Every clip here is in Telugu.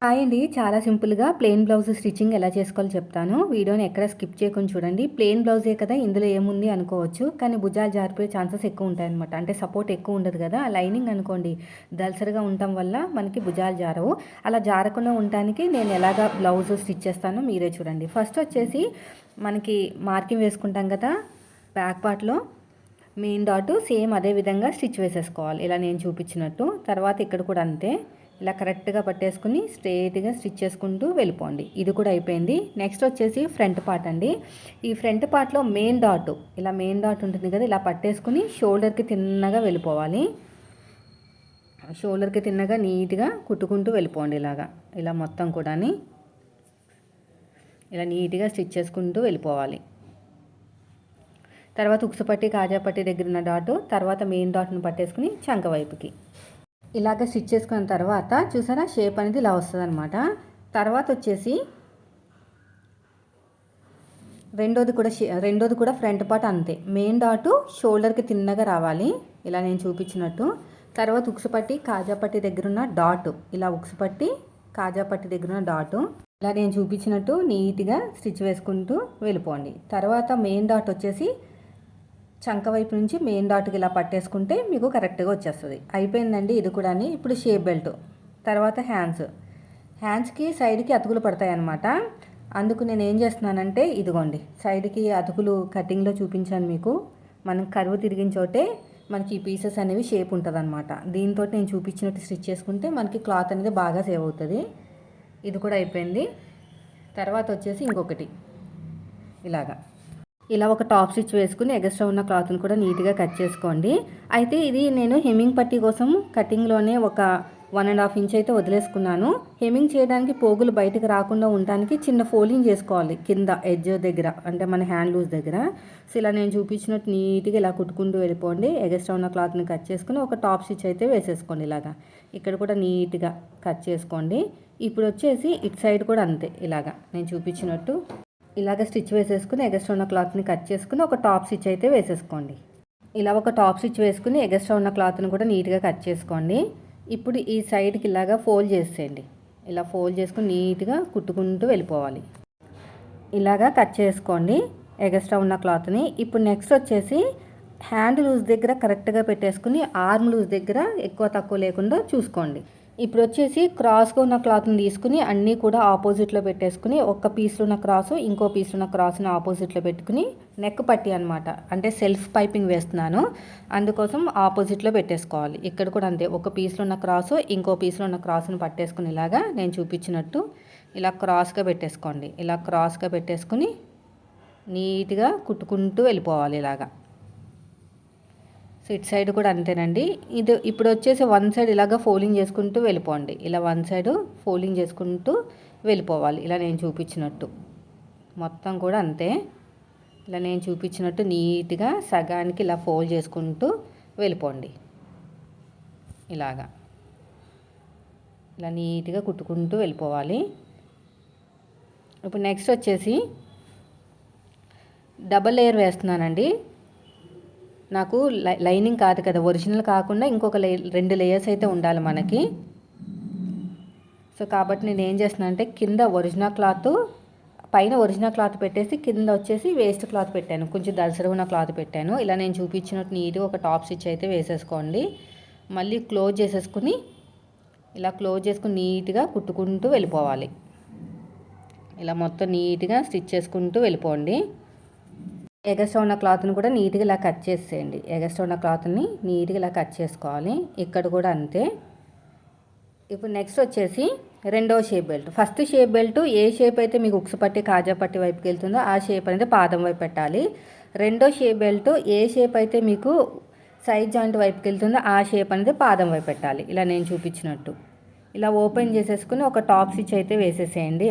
హాయ్ అండి. చాలా సింపుల్‌గా ప్లెయిన్ బ్లౌజ్ స్టిచ్చింగ్ ఎలా చేసుకోవాలో చెప్తాను. వీడియోని ఎక్కడ స్కిప్ చేయకుండా చూడండి. ప్లెయిన్ బ్లౌజే కదా! ఇందులో ఏముంది అనుకోవచ్చు. కానీ భుజాలు జారిపోయే ఛాన్సెస్ ఎక్కువ ఉంటాయన్నమాట. అంటే సపోర్ట్ ఎక్కువ ఉండదు కదా! లైనింగ్ అనుకోండి దళసరిగా ఉండటం వల్ల మనకి భుజాలు జారవు. అలా జారకుండా ఉండటానికి నేను ఎలాగా బ్లౌజ్ స్టిచ్ చేస్తానో మీరే చూడండి. ఫస్ట్ వచ్చేసి మనకి మార్కింగ్ వేసుకుంటాం కదా! బ్యాక్ పార్ట్‌లో మెయిన్ డాట్ సేమ్ అదే విధంగా స్టిచ్ వేసేసుకోవాలి. ఇలా నేను చూపించినట్టు. తర్వాత ఇక్కడ కూడా అంతే. ఇలా కరెక్ట్గా పట్టేసుకుని స్ట్రైట్గా స్టిచ్ చేసుకుంటూ వెళ్ళిపోండి. ఇది కూడా అయిపోయింది. నెక్స్ట్ వచ్చేసి ఫ్రంట్ పార్ట్ అండి. ఈ ఫ్రంట్ పార్ట్లో మెయిన్ డాట్ ఇలా మెయిన్ డాట్ ఉంటుంది కదా, ఇలా పట్టేసుకుని షోల్డర్కి తిన్నగా వెళ్ళిపోవాలి. షోల్డర్కి తిన్నగా నీట్గా కుట్టుకుంటూ వెళ్ళిపోండి. ఇలా మొత్తం కూడా ఇలా నీట్గా స్టిచ్ చేసుకుంటూ వెళ్ళిపోవాలి. తర్వాత ఉక్సుపట్టి కాజాపట్టి దగ్గర ఉన్న డాటు, తర్వాత మెయిన్ డాట్ను పట్టేసుకుని చంక వైపుకి ఇలాగ స్టిచ్ చేసుకున్న తర్వాత చూసారా షేప్ అనేది ఇలా వస్తుంది అనమాట. తర్వాత వచ్చేసి రెండోది కూడా ఫ్రంట్ పార్ట్ అంతే. మెయిన్ డాటు షోల్డర్కి తిన్నగా రావాలి, ఇలా నేను చూపించినట్టు. తర్వాత ఉక్సుపట్టి కాజాపట్టి దగ్గర ఉన్న డాటు, ఇలా ఉక్సుపట్టి కాజాపట్టి దగ్గర ఉన్న డాటు ఇలా నేను చూపించినట్టు నీట్గా స్టిచ్ వేసుకుంటూ వెళ్ళిపోండి. తర్వాత మెయిన్ డాట్ వచ్చేసి చంక వైపు నుంచి మెయిన్ డాట్కి ఇలా పట్టేసుకుంటే మీకు కరెక్ట్గా వచ్చేస్తుంది. అయిపోయిందండి ఇది కూడా. ఇప్పుడు షేప్ బెల్ట్, తర్వాత హ్యాండ్స్కి సైడ్కి అతుకులు పడతాయి అన్నమాట. అందుకు నేను ఏం చేస్తున్నానంటే ఇదిగోండి సైడ్కి అతుకులు కటింగ్లో చూపించాను మీకు. మనం కరువు తిరిగిన చోటే మనకి ఈ పీసెస్ అనేవి షేప్ ఉంటుంది అనమాట. దీంతో నేను చూపించినట్టు స్టిచ్ చేసుకుంటే మనకి క్లాత్ అనేది బాగా సేవ్ అవుతుంది. ఇది కూడా అయిపోయింది. తర్వాత వచ్చేసి ఇంకొకటి ఇలా ఒక టాప్ స్టిచ్ వేసుకుని ఎగస్ట్రా ఉన్న క్లాత్ని కూడా నీట్గా కట్ చేసుకోండి. అయితే ఇది నేను హెమ్మింగ్ పట్టీ కోసం కటింగ్లోనే ఒక 1.5 ఇంచ్ అయితే వదిలేసుకున్నాను. హెమ్మింగ్ చేయడానికి పోగులు బయటకు రాకుండా ఉండడానికి చిన్న ఫోల్డింగ్ చేసుకోవాలి కింద ఎడ్జ్ దగ్గర, అంటే మన హ్యాండ్ లూజ్ దగ్గర. సో ఇలా నేను చూపించినట్టు నీట్గా ఇలా కుట్టుకుంటూ వెళ్ళిపోండి. ఎగస్ట్రా ఉన్న క్లాత్ని కట్ చేసుకుని ఒక టాప్ స్టిచ్ అయితే వేసేసుకోండి. ఇక్కడ కూడా నీట్గా కట్ చేసుకోండి. ఇప్పుడు వచ్చేసి ఇటు సైడ్ కూడా అంతే. నేను చూపించినట్టు స్టిచ్ వేసేసుకుని ఎగస్ట్రా ఉన్న క్లాత్ని కట్ చేసుకుని ఒక టాప్ స్టిచ్ అయితే వేసేసుకోండి. ఇలా ఒక టాప్ స్టిచ్ వేసుకుని ఎగస్ట్రా ఉన్న క్లాత్ని కూడా నీట్గా కట్ చేసుకోండి. ఇప్పుడు ఈ సైడ్కి ఫోల్డ్ చేసేయండి. ఇలా ఫోల్డ్ చేసుకుని నీట్గా కుట్టుకుంటూ వెళ్ళిపోవాలి. కట్ చేసుకోండి ఎగస్ట్రా ఉన్న క్లాత్ని. ఇప్పుడు నెక్స్ట్ వచ్చేసి హ్యాండ్ లూజ్ దగ్గర కరెక్ట్గా పెట్టేసుకుని ఆర్మ్ లూజ్ దగ్గర ఎక్కువ తక్కువ లేకుండా చూసుకోండి. ఇప్పుడు వచ్చేసి క్రాస్గా ఉన్న క్లాత్ని తీసుకుని అన్నీ కూడా ఆపోజిట్లో పెట్టేసుకుని ఒక పీస్లో ఉన్న క్రాసు ఇంకో పీస్లో ఉన్న క్రాస్ని ఆపోజిట్లో పెట్టుకుని నెక్ పట్టి అనమాట, అంటే సెల్ఫ్ పైపింగ్ వేస్తున్నాను, అందుకోసం ఆపోజిట్లో పెట్టేసుకోవాలి. ఇక్కడ కూడా అంతే. ఒక పీస్లో ఉన్న క్రాసు ఇంకో పీస్లో ఉన్న క్రాస్ని పట్టేసుకుని నేను చూపించినట్టు ఇలా క్రాస్గా పెట్టేసుకోండి. ఇలా క్రాస్గా పెట్టేసుకుని నీట్గా కుట్టుకుంటూ వెళ్ళిపోవాలి. సో ఇటు సైడ్ కూడా అంతేనండి. ఇప్పుడు వచ్చేసి వన్ సైడ్ ఫోల్డింగ్ చేసుకుంటూ వెళ్ళిపోండి. ఇలా వన్ సైడ్ ఫోల్డింగ్ చేసుకుంటూ వెళ్ళిపోవాలి. ఇలా నేను చూపించినట్టు మొత్తం కూడా అంతే. ఇలా నేను చూపించినట్టు నీట్గా సగానికి ఇలా ఫోల్డ్ చేసుకుంటూ వెళ్ళిపోండి. ఇలా నీట్గా కుట్టుకుంటూ వెళ్ళిపోవాలి. ఇప్పుడు నెక్స్ట్ వచ్చేసి డబల్ లేయర్ వేస్తున్నానండి. నాకు లైనింగ్ కాదు కదా, ఒరిజినల్ కాకుండా ఇంకొక 2 లేయర్స్ అయితే ఉండాలి మనకి. సో కాబట్టి నేను ఏం చేస్తున్నాను అంటే కింద ఒరిజినల్ క్లాత్, పైన ఒరిజినల్ క్లాత్ పెట్టేసి కింద వచ్చేసి వేస్ట్ క్లాత్ పెట్టాను, కొంచెం దళసరిగా ఉన్న క్లాత్ పెట్టాను. ఇలా నేను చూపించినట్టు నీట్గా ఒక టాప్ స్టిచ్ అయితే వేసేసుకోండి. మళ్ళీ క్లోజ్ చేసేసుకుని ఇలా క్లోజ్ చేసుకుని నీట్గా కుట్టుకుంటూ వెళ్ళిపోవాలి. ఇలా మొత్తం నీట్గా స్టిచ్ చేసుకుంటూ వెళ్ళిపోండి. ఎగస్ట్రా ఉన్న క్లాత్ని కూడా నీట్గా ఇలా కట్ చేసేయండి. ఎగస్ట్రా ఉన్న క్లాత్ని నీట్గా ఇలా కట్ చేసుకోవాలి. ఇక్కడ కూడా అంతే. ఇప్పుడు నెక్స్ట్ వచ్చేసి రెండవ shape belt. First shape belt A shape అయితే మీకు ఉక్సు పట్టి కాజా పట్టి వైపుకి వెళ్తుందో ఆ షేప్ అనేది పాదం వైపు పెట్టాలి. రెండో షేప్ బెల్ట్ ఏ షేప్ అయితే మీకు సైడ్ జాయింట్ వైపుకి వెళ్తుందో ఆ షేప్ అనేది పాదం వైపు పెట్టాలి. ఇలా నేను చూపించినట్టు ఇలా ఓపెన్ చేసేసుకుని ఒక టాప్ స్టిచ్ అయితే వేసేసేయండి.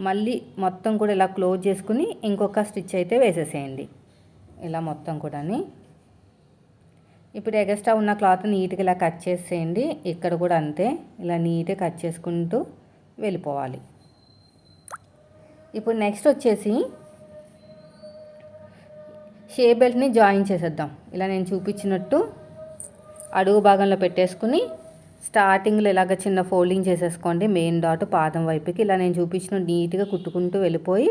మళ్ళీ మొత్తం కూడా ఇలా క్లోజ్ చేసుకుని ఇంకొక స్టిచ్ అయితే వేసేసేయండి. ఇలా మొత్తం కూడా. ఇప్పుడు ఎగస్ట్రా ఉన్న క్లాత్ నీట్గా ఇలా కట్ చేసేయండి. ఇక్కడ కూడా అంతే. ఇలా నీట్గా కట్ చేసుకుంటూ వెళ్ళిపోవాలి. ఇప్పుడు నెక్స్ట్ వచ్చేసి షేప్ బెల్ట్ని జాయిన్ చేసేద్దాం. ఇలా నేను చూపించినట్టు అడుగు భాగంలో పెట్టేసుకుని స్టార్టింగ్లో ఇలాగ చిన్న ఫోల్డింగ్ చేసేసుకోండి మెయిన్ డాట్ పాదం వైపుకి. ఇలా నేను చూపించిన నీట్గా కుట్టుకుంటూ వెళ్ళిపోయి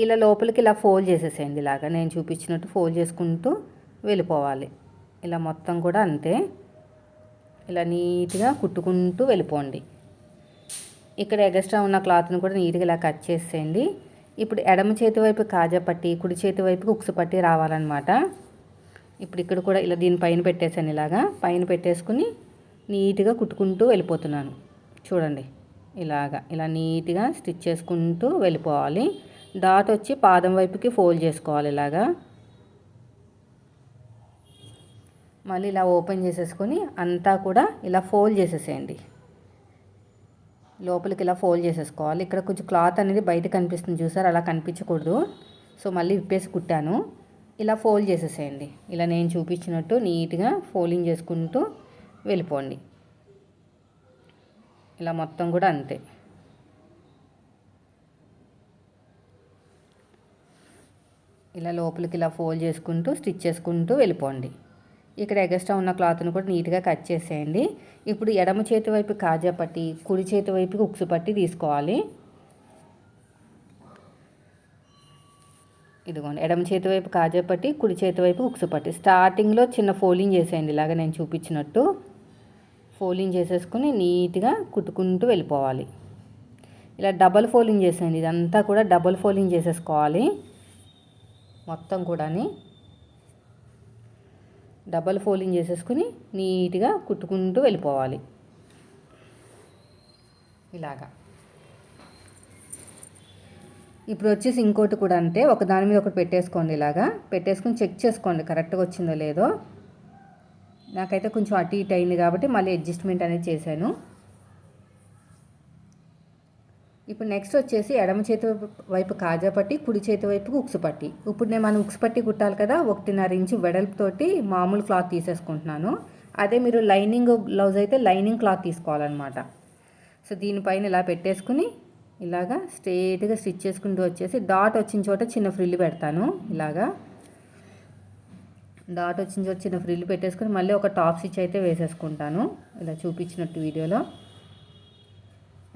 ఇలా లోపలికి ఇలా ఫోల్డ్ చేసేసేయండి. ఇలాగా నేను చూపించినట్టు ఫోల్డ్ చేసుకుంటూ వెళ్ళిపోవాలి. ఇలా మొత్తం కూడా అంతే, ఇలా నీట్గా కుట్టుకుంటూ వెళ్ళిపోండి. ఇక్కడ ఎగస్ట్రా ఉన్న క్లాత్ని కూడా నీట్గా ఇలా కట్ చేసేయండి. ఇప్పుడు ఎడమ చేతి వైపు కాజా పట్టి, కుడి చేతి వైపుకి ఉక్సు పట్టి రావాలన్నమాట. ఇప్పుడు ఇక్కడ కూడా ఇలా దీనిపైన పెట్టేసాను. ఇలాగా పైన పెట్టేసుకుని నీట్గా కుట్టుకుంటూ వెళ్ళిపోతున్నాను. చూడండి ఇలాగా ఇలా నీట్గా స్టిచ్ చేసుకుంటూ వెళ్ళిపోవాలి. డాట్ వచ్చి పాదం వైపుకి ఫోల్డ్ చేసుకోవాలి. ఇలాగా మళ్ళీ ఇలా ఓపెన్ చేసేసుకొని అంతా కూడా ఇలా ఫోల్డ్ చేసేసేయండి. లోపలికి ఇలా ఫోల్డ్ చేసేసుకోవాలి. ఇక్కడ కొంచెం క్లాత్ అనేది బయట కనిపిస్తుంది చూసారు, అలా కనిపించకూడదు. సో మళ్ళీ విప్పేసి కుట్టాను. ఇలా ఫోల్డ్ చేసేసేయండి. ఇలా నేను చూపించినట్టు నీట్గా ఫోల్డింగ్ చేసుకుంటూ వెళ్ళిపోండి. ఇలా మొత్తం కూడా అంతే. ఇలా లోపలికి ఇలా ఫోల్డ్ చేసుకుంటూ స్టిచ్ చేసుకుంటూ వెళ్ళిపోండి. ఇక్కడ ఎగస్ట్రా ఉన్న క్లాత్ను కూడా నీట్గా కట్ చేసేయండి. ఇప్పుడు ఎడమ చేతి వైపు కాజా పట్టి, కుడి చేతి వైపుకి ఉక్సు పట్టి తీసుకోవాలి. ఇదిగోండి ఎడమ చేతి వైపు కాజా పట్టి, కుడి చేతి వైపు ఉక్సు పట్టి. స్టార్టింగ్లో చిన్న ఫోల్డింగ్ చేసేయండి. ఇలాగ నేను చూపించినట్టు ఫోల్డింగ్ చేసేసుకుని నీట్గా కుట్టుకుంటూ వెళ్ళిపోవాలి. ఇలా డబల్ ఫోల్డింగ్ చేసేయండి. ఇదంతా కూడా డబల్ ఫోల్డింగ్ చేసేసుకోవాలి. మొత్తం కూడాని డబల్ ఫోల్డింగ్ చేసేసుకుని నీట్గా కుట్టుకుంటూ వెళ్ళిపోవాలి. ఇలాగా ఇప్పుడు వచ్చేసి ఇంకోటి కూడా అంటే ఒక దాని మీద ఒకటి పెట్టేసుకోండి. ఇలాగా పెట్టేసుకుని చెక్ చేసుకోండి కరెక్ట్గా వచ్చిందో లేదో. నాకైతే కొంచెం అటు ఇటు అయింది కాబట్టి మళ్ళీ అడ్జస్ట్మెంట్ అనేది చేశాను. ఇప్పుడు నెక్స్ట్ వచ్చేసి ఎడమ చేతి వైపు కాజా పట్టి, కుడి చేతి వైపుకి ఉక్సు పట్టి. ఇప్పుడు నేను మనం ఉక్సు పట్టి కుట్టాలి కదా, 1.5 ఇంచు వెడల్పుతోటి మామూలు క్లాత్ తీసేసుకుంటున్నాను. అదే మీరు లైనింగ్ బ్లౌజ్ అయితే లైనింగ్ క్లాత్ తీసుకోవాలన్నమాట. సో దీనిపైన ఇలా పెట్టేసుకుని ఇలాగా స్ట్రేట్గా స్టిచ్ చేసుకుంటూ వచ్చేసి డాట్ వచ్చిన చోట చిన్న ఫ్రిల్ పెడతాను. ఇలాగా డాట్ వచ్చిన చోట చిన్న ఫ్రిల్ పెట్టేసుకుని మళ్ళీ ఒక టాప్ స్టిచ్ అయితే వేసేసుకుంటాను. ఇలా చూపించినట్టు వీడియోలో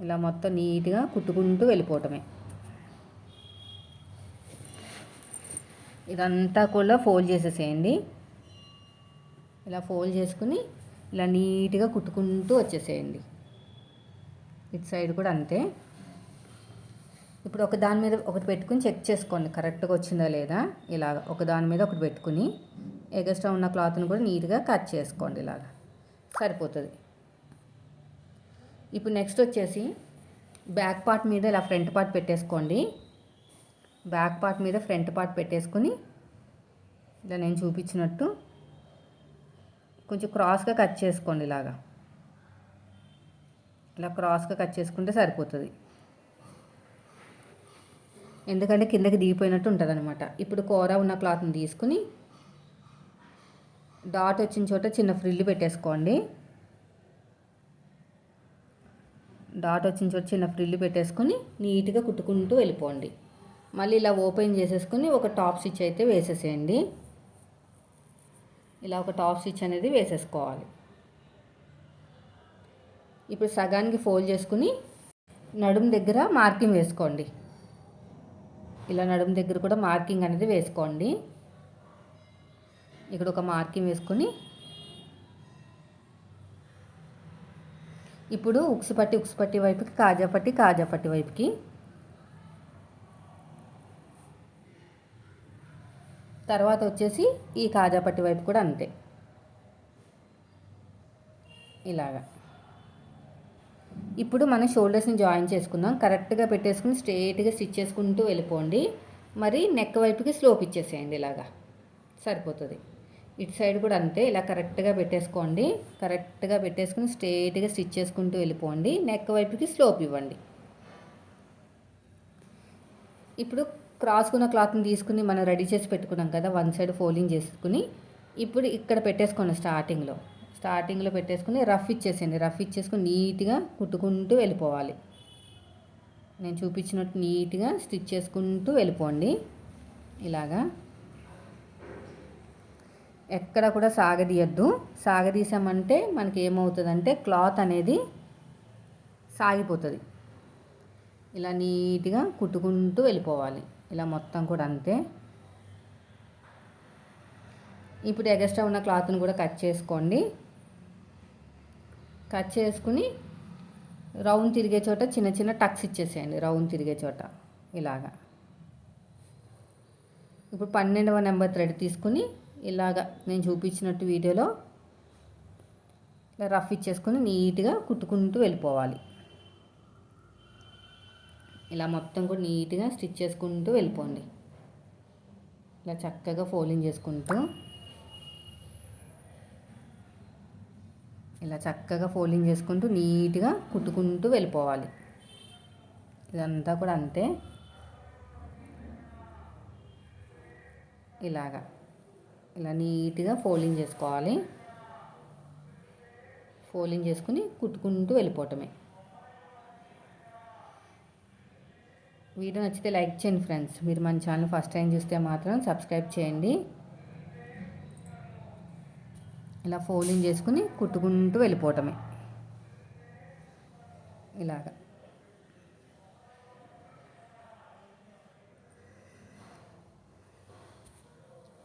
ఇలా మొత్తం నీట్గా కుట్టుకుంటూ వెళ్ళిపోవటమే. ఇదంతా కూడా ఫోల్డ్ చేసేసేయండి. ఇలా ఫోల్డ్ చేసుకుని ఇలా నీట్గా కుట్టుకుంటూ వచ్చేసేయండి. ఇటు సైడ్ కూడా అంతే. ఇప్పుడు ఒక దాని మీద ఒకటి పెట్టుకుని చెక్ చేసుకోండి కరెక్ట్గా వచ్చిందా లేదా. ఇలా ఒక దాని మీద ఒకటి పెట్టుకుని ఎగస్ట్రా ఉన్న క్లాత్ని కూడా నీట్గా కట్ చేసుకోండి. ఇలాగా సరిపోతుంది. ఇప్పుడు నెక్స్ట్ వచ్చేసి బ్యాక్ పార్ట్ మీద ఇలా ఫ్రంట్ పార్ట్ పెట్టేసుకోండి. బ్యాక్ పార్ట్ మీద ఫ్రంట్ పార్ట్ పెట్టేసుకుని ఇలా నేను చూపించినట్టు కొంచెం క్రాస్గా కట్ చేసుకోండి. ఇలాగా ఇలా క్రాస్గా కట్ చేసుకుంటే సరిపోతుంది. ఎందుకంటే కిందకి దిగిపోయినట్టు ఉంటుంది అనమాట. ఇప్పుడు కూర ఉన్న క్లాత్ని తీసుకుని డాట్ వచ్చిన చోట చిన్న ఫ్రిల్ పెట్టేసుకోండి. డాట్ వచ్చిన చోట చిన్న ఫ్రిల్ పెట్టేసుకుని నీట్గా కుట్టుకుంటూ వెళ్ళిపోండి. మళ్ళీ ఇలా ఓపెన్ చేసేసుకుని ఒక టాప్ స్టిచ్ అయితే వేసేసేయండి. ఇలా ఒక టాప్ స్టిచ్ అనేది వేసేసుకోవాలి. ఇప్పుడు సగానికి ఫోల్డ్ చేసుకుని నడుము దగ్గర మార్కింగ్ వేసుకోండి. ఇలా నడుము దగ్గర కూడా మార్కింగ్ అనేది వేసుకోండి. ఇక్కడ ఒక మార్కింగ్ వేసుకొని ఇప్పుడు ఉక్సు పట్టి వైపుకి కాజా పట్టి వైపుకి తర్వాత వచ్చేసి ఈ కాజా పట్టి వైపు కూడా అంతే. ఇలాగా ఇప్పుడు మనం షోల్డర్స్ని జాయిన్ చేసుకుందాం. కరెక్ట్గా పెట్టేసుకుని స్ట్రేట్గా స్టిచ్ చేసుకుంటూ వెళ్ళిపోండి. మరి నెక్ వైపుకి స్లోప్ ఇచ్చేసేయండి. ఇలాగా సరిపోతుంది. ఇటు సైడ్ కూడా అంతే. ఇలా కరెక్ట్గా పెట్టేసుకోండి. కరెక్ట్గా పెట్టేసుకుని స్ట్రేట్గా స్టిచ్ చేసుకుంటూ వెళ్ళిపోండి. నెక్ వైపుకి స్లోప్ ఇవ్వండి. ఇప్పుడు క్రాస్కున్న క్లాత్ని తీసుకుని మనం రెడీ చేసి పెట్టుకున్నాం కదా, వన్ సైడ్ ఫోల్డింగ్ చేసుకుని ఇప్పుడు ఇక్కడ పెట్టేసుకోండి. స్టార్టింగ్లో పెట్టేసుకుని రఫ్ ఇచ్చేసేయండి. రఫ్ ఇచ్చేసుకుని నీట్గా కుట్టుకుంటూ వెళ్ళిపోవాలి. నేను చూపించినట్టు నీట్గా స్టిచ్ చేసుకుంటూ వెళ్ళిపోండి. ఇలాగా ఎక్కడ కూడా సాగదీయద్దు. సాగదీసామంటే మనకి ఏమవుతుందంటే క్లాత్ అనేది సాగిపోతుంది. ఇలా నీట్గా కుట్టుకుంటూ వెళ్ళిపోవాలి. ఇలా మొత్తం కూడా అంతే. ఇప్పుడు ఎగస్ట్రా ఉన్న క్లాత్ని కూడా కట్ చేసుకోండి. కట్ చేసుకుని రౌండ్ తిరిగే చోట చిన్న చిన్న టక్స్ ఇచ్చేసేయండి. రౌండ్ తిరిగే చోట ఇలాగా. ఇప్పుడు 12వ నెంబర్ థ్రెడ్ తీసుకుని ఇలాగా నేను చూపించినట్టు వీడియోలో ఇలా రఫ్ ఇచ్చేసుకుని నీట్గా కుట్టుకుంటూ వెళ్ళిపోవాలి. ఇలా మొత్తం కూడా నీట్గా స్టిచ్ చేసుకుంటూ వెళ్ళిపోండి. ఇలా చక్కగా ఫోల్డింగ్ చేసుకుంటూ ఇలా చక్కగా ఫోల్డింగ్ చేసుకుంటూ నీట్గా కుట్టుకుంటూ వెళ్ళిపోవాలి. ఇదంతా కూడా అంతే. ఇలాగా ఇలా నీట్గా ఫోల్డింగ్ చేసుకోవాలి. ఫోల్డింగ్ చేసుకుని కుట్టుకుంటూ వెళ్ళిపోవటమే. వీడియో నచ్చితే లైక్ చేయండి ఫ్రెండ్స్. మీరు మన ఛానల్ ఫస్ట్ టైం చూస్తే మాత్రం సబ్స్క్రైబ్ చేయండి. ఇలా ఫోల్డింగ్ చేసుకుని కుట్టుకుంటూ వెళ్ళిపోవటమే. ఇలాగా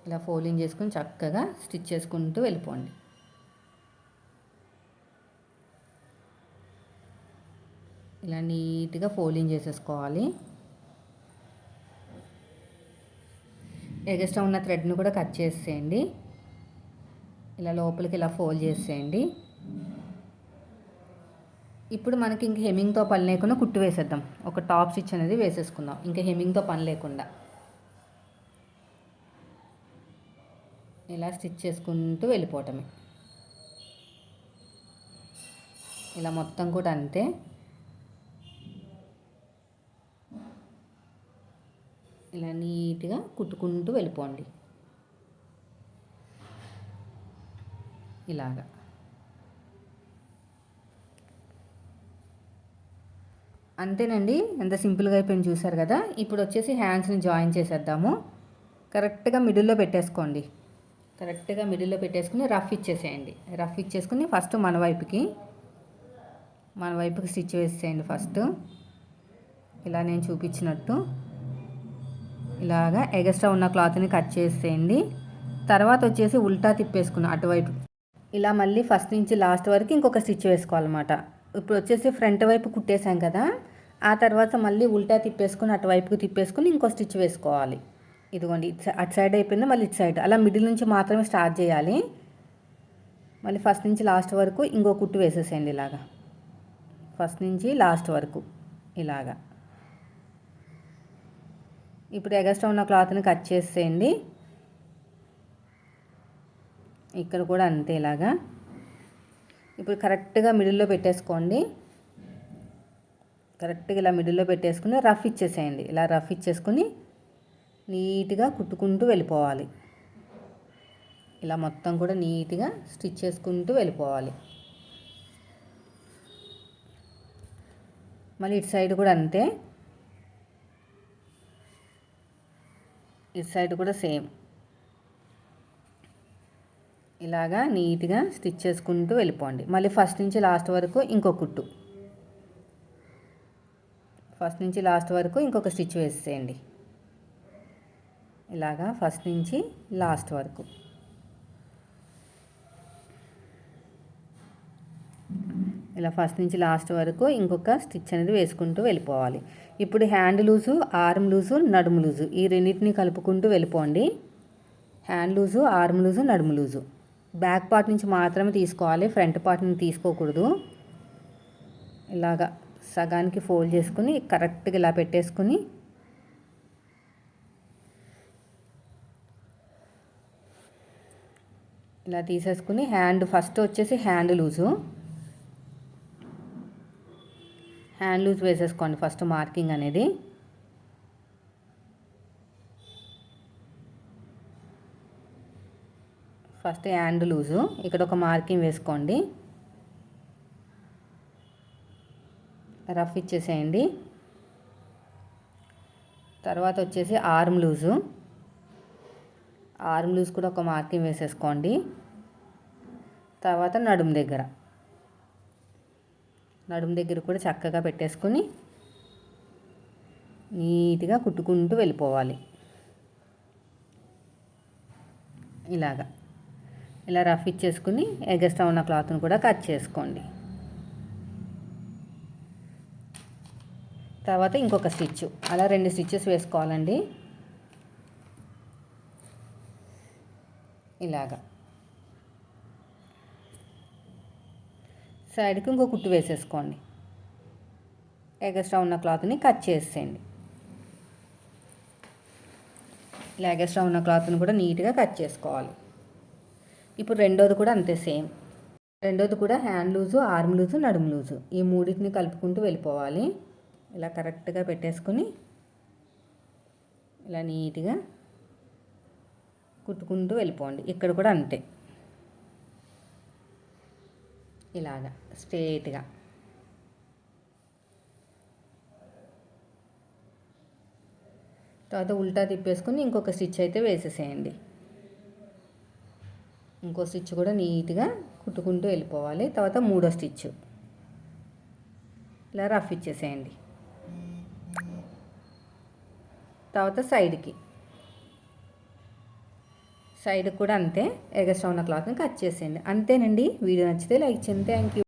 ఇలా ఫోల్డింగ్ చేసుకుని చక్కగా స్టిచ్ చేసుకుంటూ వెళ్ళిపోండి. ఇలా నీట్గా ఫోల్డింగ్ చేసేసుకోవాలి. ఎగస్ట్రా ఉన్న థ్రెడ్ని కూడా కట్ చేసేయండి. ఇలా లోపలికి ఇలా ఫోల్డ్ చేసేయండి. ఇప్పుడు మనకి ఇంక హెమ్మింగ్తో పని లేకుండా కుట్టు వేసేద్దాం. ఒక టాప్ స్టిచ్ అనేది వేసేసుకుందాం. ఇంకా హెమ్మింగ్తో పని లేకుండా ఇలా స్టిచ్ చేసుకుంటూ వెళ్ళిపోవటమే. ఇలా మొత్తం కూడా అంతే. ఇలా నీట్గా కుట్టుకుంటూ వెళ్ళిపోండి. ఇలాగా అంతేనండి. ఎంత సింపుల్గా అయిపోయింది చూసారు కదా. ఇప్పుడు వచ్చేసి హ్యాండ్స్ని జాయిన్ చేసేద్దాము. కరెక్ట్గా మిడిల్లో పెట్టేసుకోండి. కరెక్ట్గా మిడిల్లో పెట్టేసుకుని రఫ్ ఇచ్చేసేయండి. రఫ్ ఇచ్చేసుకుని ఫస్ట్ మన వైపుకి స్టిచ్ వేసేయండి. ఫస్ట్ ఇలా నేను చూపించినట్టు ఇలాగా ఎగస్ట్రా ఉన్న క్లాత్ని కట్ చేసేయండి. తర్వాత వచ్చేసి ఉల్టా తిప్పేసుకున్నాం అటువైపు. ఇలా మళ్ళీ ఫస్ట్ నుంచి లాస్ట్ వరకు ఇంకొక స్టిచ్ వేసుకోవాలన్నమాట. ఇప్పుడు వచ్చేసి ఫ్రంట్ వైపు కుట్టేసాం కదా. ఆ తర్వాత మళ్ళీ ఉల్టా తిప్పేసుకుని అటువైపుకి తిప్పేసుకుని ఇంకో స్టిచ్ వేసుకోవాలి. ఇదిగోండి అటు సైడ్ అయిపోయింది. మళ్ళీ ఇటు సైడ్ అలా మిడిల్ నుంచి మాత్రమే స్టార్ట్ చేయాలి. మళ్ళీ ఫస్ట్ నుంచి లాస్ట్ వరకు ఇంకో కుట్టు వేసేసేయండి. ఇలాగా ఫస్ట్ నుంచి లాస్ట్ వరకు ఇలాగా. ఇప్పుడు ఎగస్ట్రా ఉన్న క్లాత్ని కట్ చేసేయండి. ఇక్కడ కూడా అంతే. ఇలాగా ఇప్పుడు కరెక్ట్గా మిడిల్లో పెట్టేసుకోండి. కరెక్ట్గా ఇలా మిడిల్లో పెట్టేసుకుని రఫ్ ఇచ్చేసేయండి. ఇలా రఫ్ ఇచ్చేసుకుని నీట్గా కుట్టుకుంటూ వెళ్ళిపోవాలి. ఇలా మొత్తం కూడా నీట్గా స్టిచ్ చేసుకుంటూ వెళ్ళిపోవాలి. మళ్ళీ ఇటు సైడ్ కూడా అంతే. ఇటు సైడ్ కూడా సేమ్ ఇలాగా నీట్గా స్టిచ్ చేసుకుంటూ వెళ్ళిపోండి. మళ్ళీ ఫస్ట్ నుంచి లాస్ట్ వరకు ఇంకో కుట్టు. ఫస్ట్ నుంచి లాస్ట్ వరకు ఇంకొక స్టిచ్ వేసేయండి. ఇలాగా ఫస్ట్ నుంచి లాస్ట్ వరకు ఇలా ఫస్ట్ నుంచి లాస్ట్ వరకు ఇంకొక స్టిచ్ అనేది వేసుకుంటూ వెళ్ళిపోవాలి. ఇప్పుడు హ్యాండ్ లూజు, ఆర్మ్ లూజు, నడుము లూజు ఈ రెండింటిని కలుపుకుంటూ వెళ్ళిపోండి. హ్యాండ్ లూజు, ఆర్మ్ లూజు, నడుము లూజు బ్యాక్ పార్ట్ నుంచి మాత్రమే తీసుకోవాలి. ఫ్రంట్ పార్ట్ని తీసుకోకూడదు. ఇలాగా సగానికి ఫోల్డ్ చేసుకుని కరెక్ట్గా ఇలా పెట్టేసుకుని ఇలా తీసేసుకుని హ్యాండ్ ఫస్ట్ వచ్చేసి హ్యాండ్ లూజు వేసేసుకోండి. ఫస్ట్ మార్కింగ్ అనేది ఫస్ట్ హ్యాండ్ లూజు ఇక్కడ ఒక మార్కింగ్ వేసుకోండి. రఫ్ ఇచ్చేసేయండి. తర్వాత వచ్చేసి ఆర్మ్ లూజు ఆర్మ్ లూజ్ కూడా ఒక మార్కింగ్ వేసేసుకోండి. తర్వాత నడుము దగ్గర కూడా చక్కగా పెట్టేసుకొని నీట్గా కుట్టుకుంటూ వెళ్ళిపోవాలి. ఇలా రఫ్ ఇచ్చేసుకుని ఎగస్ట్రా ఉన్న క్లాత్ని కూడా కట్ చేసుకోండి. తర్వాత ఇంకొక స్టిచ్, అలా 2 స్టిచ్చెస్ వేసుకోవాలండి. సైడ్కి ఇంకో కుట్టు వేసేసుకోండి. ఎగస్ట్రా ఉన్న క్లాత్ని కట్ చేసేయండి. ఇలా ఎగస్ట్రా ఉన్న క్లాత్ని కూడా నీట్గా కట్ చేసుకోవాలి. ఇప్పుడు రెండోది కూడా అంతే సేమ్. రెండోది కూడా హ్యాండ్ లూజు, ఆర్మ్ లూజు, నడుము లూజు ఈ మూడింటిని కలుపుకుంటూ వెళ్ళిపోవాలి. ఇలా కరెక్ట్గా పెట్టేసుకుని ఇలా నీట్గా కుట్టుకుంటూ వెళ్ళిపోండి. ఇక్కడ కూడా అంతే, ఇలాగా స్ట్రేట్గా. తర్వాత ఉల్టా తిప్పేసుకుని ఇంకొక స్టిచ్ అయితే వేసేసేయండి. ఇంకో స్టిచ్ కూడా నీట్గా కుట్టుకుంటూ వెళ్ళిపోవాలి. తర్వాత మూడో స్టిచ్ ఇలా రఫ్ ఇచ్చేసేయండి. తర్వాత సైడ్కి కూడా అంతే, ఎగస్ట్రా ఉన్న క్లాత్ని కట్ చేసేయండి. అంతేనండి. వీడియో నచ్చితే లైక్ చేయండి. Thank you.